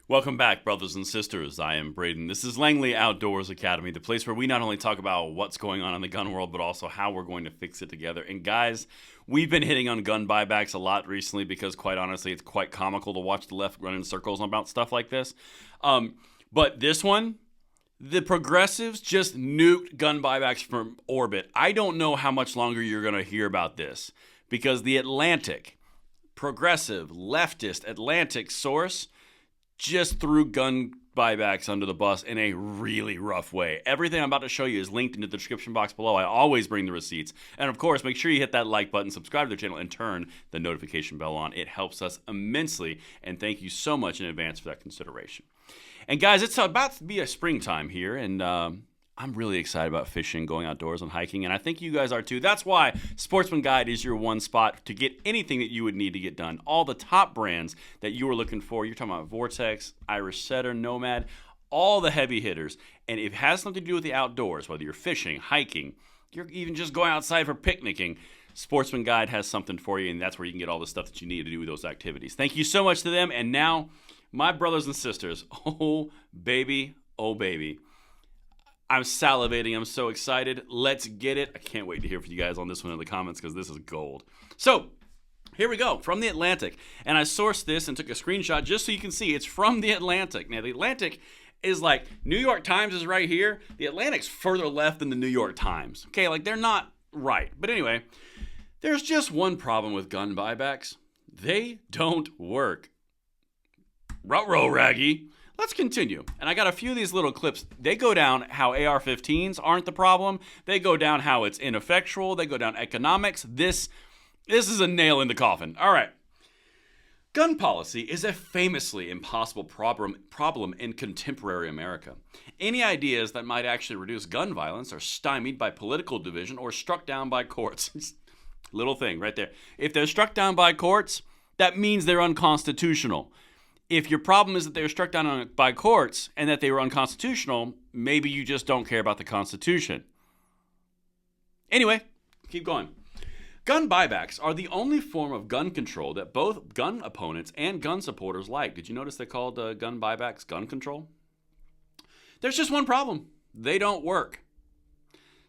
Welcome back, brothers and sisters. I am Braden. This is Langley Outdoors Academy, the place where we not only talk about what's going on in the gun world, but also how we're going to fix it together. And guys, we've been hitting on gun buybacks a lot recently because, quite honestly, it's quite comical to watch the left run in circles about stuff like this. But this one, the progressives just nuked gun buybacks from orbit. I don't know how much longer you're going to hear about this because the Atlantic, progressive, leftist Atlantic source just threw gun buybacks under the bus in a really rough way. Everything I'm about to show you is linked in the description box below. I always bring the receipts. And of course, make sure you hit that like button, subscribe to the channel, and turn the notification bell on. It helps us immensely. And thank you so much in advance for that consideration. And guys, it's about to be a springtime here, and I'm really excited about fishing, going outdoors, and hiking, and I think you guys are too. That's why Sportsman Guide is your one spot to get anything that you would need to get done. All the top brands that you are looking for. You're talking about Vortex, Irish Setter, Nomad, all the heavy hitters. And if it has something to do with the outdoors, whether you're fishing, hiking, you're even just going outside for picnicking, Sportsman Guide has something for you, and that's where you can get all the stuff that you need to do with those activities. Thank you so much to them. And now, my brothers and sisters, oh baby, I'm salivating. I'm so excited. Let's get it. I can't wait to hear from you guys on this one in the comments because this is gold. So here we go, from the Atlantic. And I sourced this and took a screenshot just so you can see it's from the Atlantic. Now, the Atlantic is like, New York Times is right here. The Atlantic's further left than the New York Times. Okay, like they're not right. But anyway, there's just one problem with gun buybacks. They don't work. Ruh-roh, Raggy. Let's continue. And I got a few of these little clips. They go down how AR-15s aren't the problem. They go down how it's ineffectual. They go down economics. This is a nail in the coffin. All right. Gun policy is a famously impossible problem in contemporary America. Any ideas that might actually reduce gun violence are stymied by political division or struck down by courts. Little thing right there. If they're struck down by courts, that means they're unconstitutional. If your problem is that they were struck down by courts and that they were unconstitutional, maybe you just don't care about the Constitution. Anyway, keep going. Gun buybacks are the only form of gun control that both gun opponents and gun supporters like. Did you notice they called gun buybacks gun control? There's just one problem. They don't work.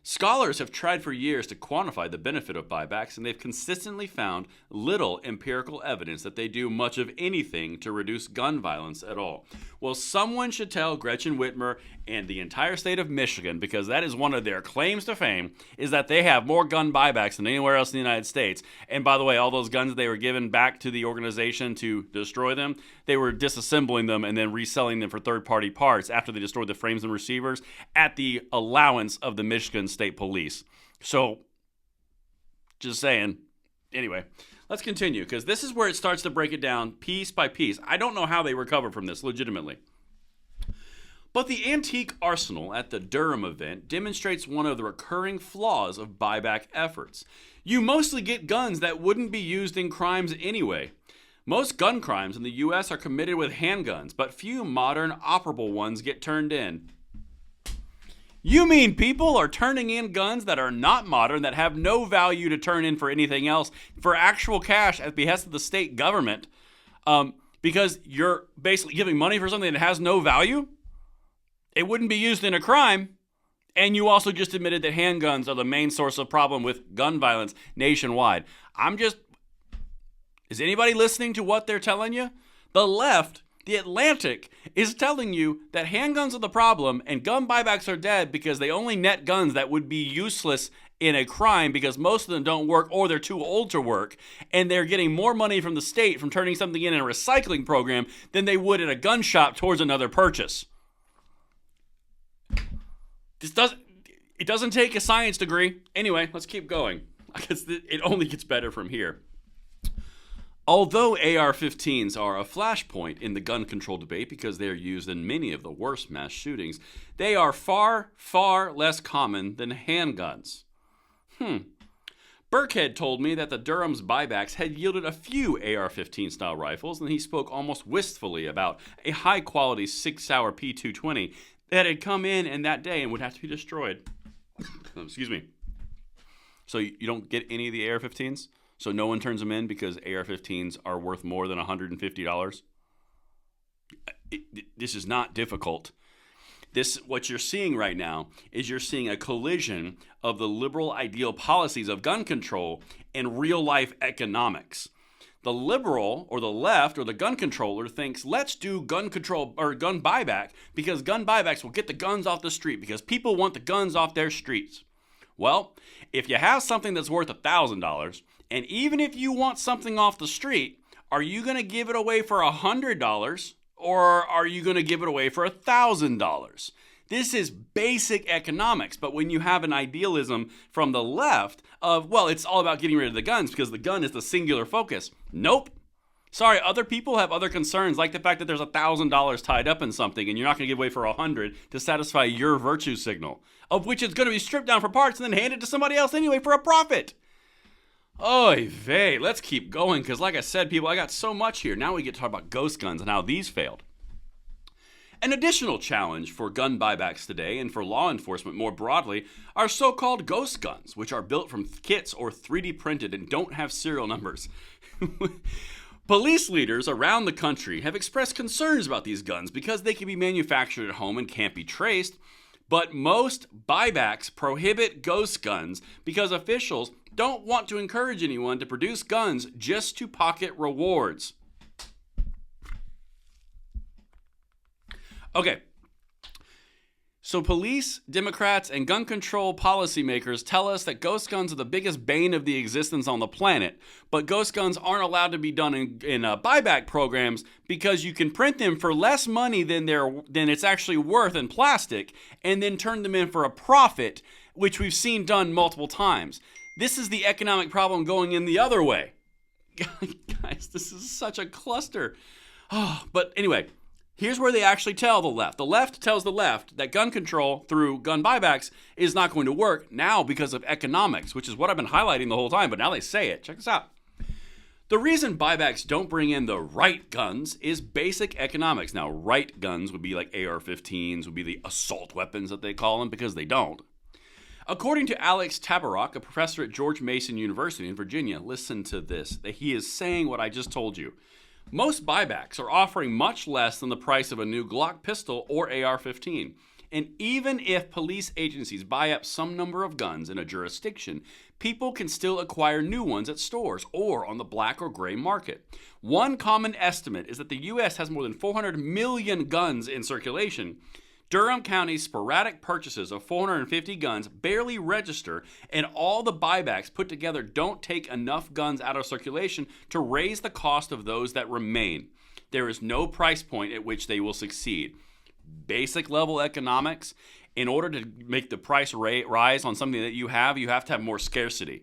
Scholars have tried for years to quantify the benefit of buybacks, and they've consistently found little empirical evidence that they do much of anything to reduce gun violence at all. Well, someone should tell Gretchen Whitmer and the entire state of Michigan, because that is one of their claims to fame, is that they have more gun buybacks than anywhere else in the United States. And by the way, all those guns they were given back to the organization to destroy them, they were disassembling them and then reselling them for third-party parts after they destroyed the frames and receivers at the allowance of the Michigan State Police. So, just saying. Anyway, let's continue, because this is where it starts to break it down piece by piece. I don't know how they recover from this, legitimately. But the antique arsenal at the Durham event demonstrates one of the recurring flaws of buyback efforts. You mostly get guns that wouldn't be used in crimes anyway. Most gun crimes in the U.S. are committed with handguns, but few modern operable ones get turned in. You mean people are turning in guns that are not modern, that have no value to turn in for anything else, for actual cash at the behest of the state government, because you're basically giving money for something that has no value? It wouldn't be used in a crime. And you also just admitted that handguns are the main source of problem with gun violence nationwide. Is anybody listening to what they're telling you? The left, the Atlantic, is telling you that handguns are the problem and gun buybacks are dead because they only net guns that would be useless in a crime because most of them don't work or they're too old to work, and they're getting more money from the state from turning something in a recycling program than they would at a gun shop towards another purchase. It doesn't take a science degree. Anyway, let's keep going. I guess it only gets better from here. Although AR-15s are a flashpoint in the gun control debate because they are used in many of the worst mass shootings, they are far, far less common than handguns. Burkhead told me that the Durham's buybacks had yielded a few AR-15 style rifles, and he spoke almost wistfully about a high-quality 6-hour P220 that had come in that day and would have to be destroyed. Excuse me. So you don't get any of the AR-15s? So no one turns them in because AR-15s are worth more than $150? This is not difficult. What you're seeing right now is you're seeing a collision of the liberal ideal policies of gun control and real life economics. The liberal or the left or the gun controller thinks, let's do gun control or gun buyback because gun buybacks will get the guns off the street because people want the guns off their streets. Well, if you have something that's worth $1,000, and even if you want something off the street, are you going to give it away for $100 or are you going to give it away for $1,000? This is basic economics, but when you have an idealism from the left of, well, it's all about getting rid of the guns because the gun is the singular focus. Nope. Sorry, other people have other concerns, like the fact that there's $1,000 tied up in something and you're not going to give away for $100 to satisfy your virtue signal, of which it's going to be stripped down for parts and then handed to somebody else anyway for a profit. Oy vey, let's keep going because like I said, people, I got so much here. Now we get to talk about ghost guns and how these failed. An additional challenge for gun buybacks today and for law enforcement more broadly are so-called ghost guns, which are built from kits or 3D printed and don't have serial numbers. Police leaders around the country have expressed concerns about these guns because they can be manufactured at home and can't be traced, but most buybacks prohibit ghost guns because officials don't want to encourage anyone to produce guns just to pocket rewards. Okay, so police, Democrats, and gun control policymakers tell us that ghost guns are the biggest bane of the existence on the planet, but ghost guns aren't allowed to be done in buyback programs because you can print them for less money than it's actually worth in plastic and then turn them in for a profit, which we've seen done multiple times. This is the economic problem going in the other way. Guys, this is such a cluster. But anyway, here's where they actually tell the left. The left tells the left that gun control through gun buybacks is not going to work now because of economics, which is what I've been highlighting the whole time, but now they say it. Check this out. The reason buybacks don't bring in the right guns is basic economics. Now, right guns would be like AR-15s, would be the assault weapons that they call them, because they don't. According to Alex Tabarrok, a professor at George Mason University in Virginia, listen to this. He is saying what I just told you. Most buybacks are offering much less than the price of a new Glock pistol or AR-15. And even if police agencies buy up some number of guns in a jurisdiction, people can still acquire new ones at stores or on the black or gray market. One common estimate is that the U.S. has more than 400 million guns in circulation. Durham County's sporadic purchases of 450 guns barely register, and all the buybacks put together don't take enough guns out of circulation to raise the cost of those that remain. There is no price point at which they will succeed. Basic level economics, in order to make the price rise on something that you have to have more scarcity.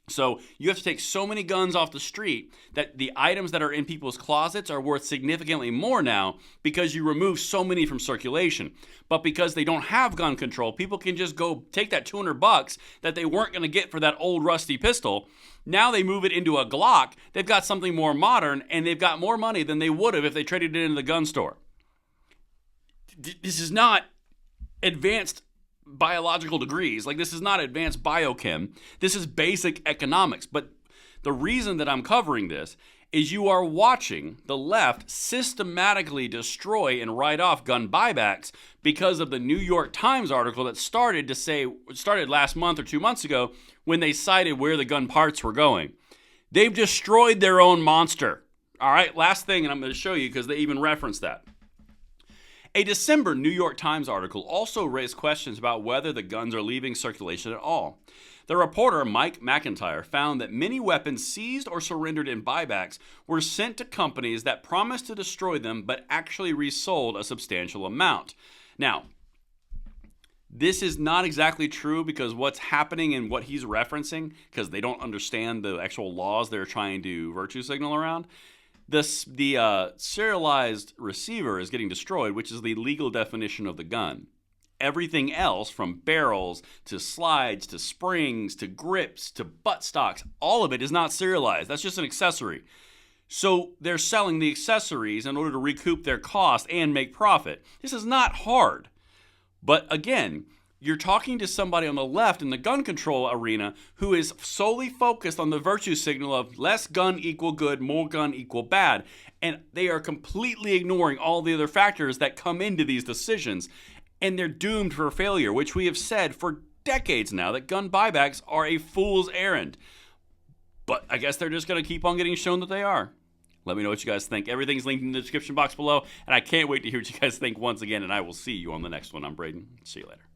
So you have to take so many guns off the street that the items that are in people's closets are worth significantly more now because you remove so many from circulation. But because they don't have gun control, people can just go take that $200 that they weren't going to get for that old rusty pistol. Now they move it into a Glock. They've got something more modern, and they've got more money than they would have if they traded it into the gun store. This is not advanced biological degrees. Like, this is not advanced biochem. This is basic economics. But the reason that I'm covering this is you are watching the left systematically destroy and write off gun buybacks because of the New York Times article that started last month or 2 months ago when they cited where the gun parts were going. They've destroyed their own monster. All right, last thing, and I'm going to show you because they even referenced that. A December New York Times article also raised questions about whether the guns are leaving circulation at all. The reporter, Mike McIntyre, found that many weapons seized or surrendered in buybacks were sent to companies that promised to destroy them but actually resold a substantial amount. Now, this is not exactly true because what's happening and what he's referencing, because they don't understand the actual laws they're trying to virtue signal around, the serialized receiver is getting destroyed, which is the legal definition of the gun. Everything else, from barrels to slides to springs to grips to buttstocks, all of it is not serialized. That's just an accessory. So they're selling the accessories in order to recoup their cost and make profit. This is not hard. But again, you're talking to somebody on the left in the gun control arena who is solely focused on the virtue signal of less gun equal good, more gun equal bad. And they are completely ignoring all the other factors that come into these decisions. And they're doomed for failure, which we have said for decades now that gun buybacks are a fool's errand. But I guess they're just going to keep on getting shown that they are. Let me know what you guys think. Everything's linked in the description box below. And I can't wait to hear what you guys think once again. And I will see you on the next one. I'm Braden. See you later.